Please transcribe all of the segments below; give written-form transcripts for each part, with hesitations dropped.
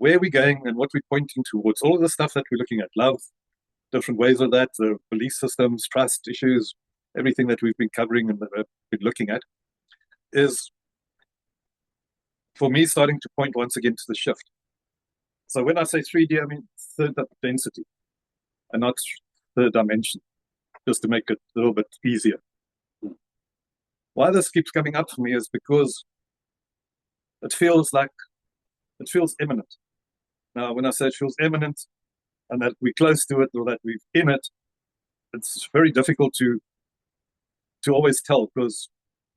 where we're going and what we're pointing towards, all of the stuff that we're looking at, love, different ways of that, the belief systems, trust issues, everything that we've been covering and that we've been looking at, is, for me, starting to point once again to the shift. So when I say 3D, I mean third density and not third dimension, just to make it a little bit easier. Why this keeps coming up for me is because it feels imminent. Now, when I say it feels imminent and that we're close to it or that we're in it, it's very difficult to always tell, because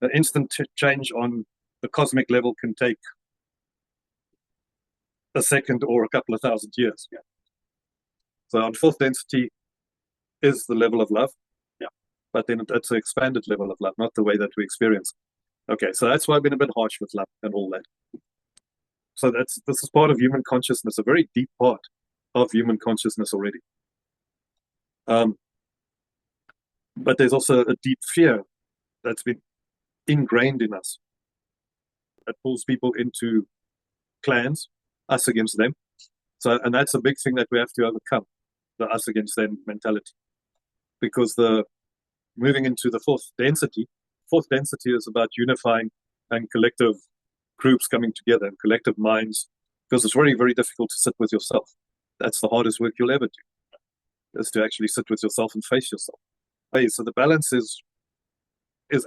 the instant change on the cosmic level can take a second or a couple of thousand years. Yeah. So on fourth density is the level of love. Yeah. But then it's an expanded level of love, not the way that we experience it. Okay, so that's why I've been a bit harsh with love and all that. So this is part of human consciousness, a very deep part of human consciousness already. But there's also a deep fear that's been ingrained in us that pulls people into clans, us against them. So, and that's a big thing that we have to overcome, the us against them mentality. Because the moving into the fourth density is about unifying and collective groups coming together and collective minds, because it's very, very difficult to sit with yourself. That's the hardest work you'll ever do, is to actually sit with yourself and face yourself. Okay, so the balance is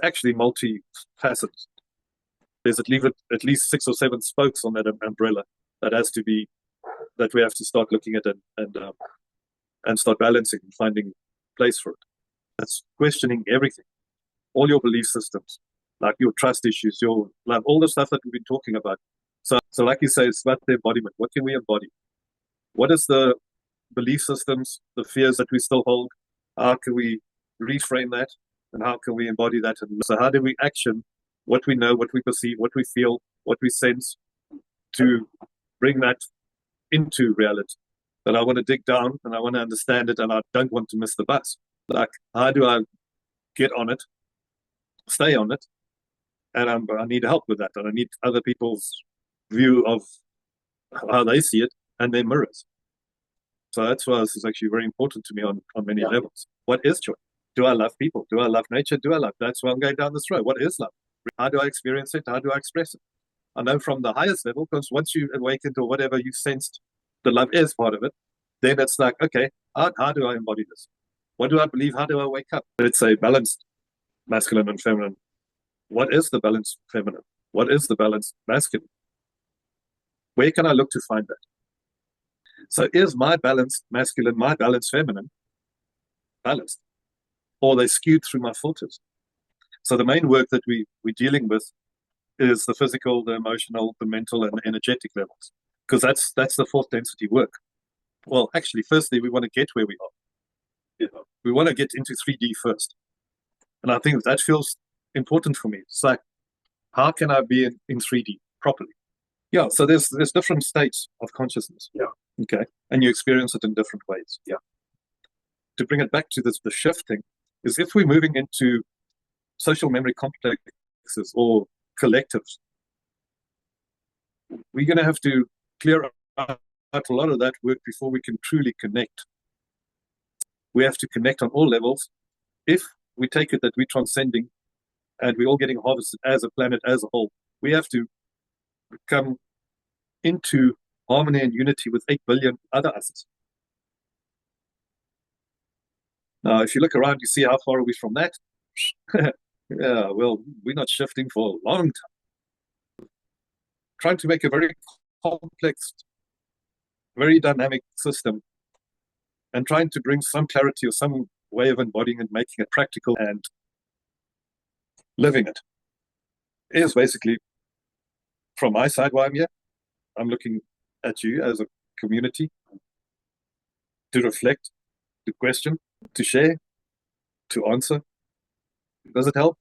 actually multifaceted. There's at least 6 or 7 spokes on that umbrella that we have to start looking at and start balancing and finding place for it. That's questioning everything, all your belief systems, like your trust issues, your love, all the stuff that we've been talking about. So like you say, it's about the embodiment. What can we embody? What is the belief systems, the fears that we still hold? How can we reframe that? And how can we embody that? And so how do we action what we know, what we perceive, what we feel, what we sense, to bring that into reality? That I want to dig down and I want to understand it, and I don't want to miss the bus. Like, how do I get on it, stay on it? And I need help with that, and I need other people's view of how they see it and their mirrors. So that's why this is actually very important to me on many levels. What is joy? Do I love people? Do I love nature? Do I love? That's why I'm going down this road. What is love? How do I experience it? How do I express it? I know from the highest level, because once you awaken to whatever you sensed, the love is part of it, then it's like, okay, how do I embody this? What do I believe? How do I wake up? It's a balanced masculine and feminine. What is the balanced feminine? What is the balanced masculine? Where can I look to find that? So is my balanced masculine, my balanced feminine balanced? Or are they skewed through my filters? So the main work that we're dealing with is the physical, the emotional, the mental, and the energetic levels, because that's the fourth density work. Well, actually, firstly, we want to get where we are. We want to get into 3D first. And I think that feels important for me. It's like, how can I be in 3D properly? Yeah, so there's different states of consciousness. Yeah. Okay. And you experience it in different ways. Yeah. To bring it back to the shifting, is if we're moving into social memory complexes or collectives, we're going to have to clear out a lot of that work before we can truly connect. We have to connect on all levels. If we take it that we're transcending and we're all getting harvested as a planet as a whole, we have to come into harmony and unity with 8 billion other uses. Now, if you look around, you see how far are we from that? Yeah, well, we're not shifting for a long time. Trying to make a very complex, very dynamic system and trying to bring some clarity or some way of embodying and making it practical and living it is basically, from my side, why I'm here. I'm looking at you as a community to reflect, to question, to share, to answer. Does it help?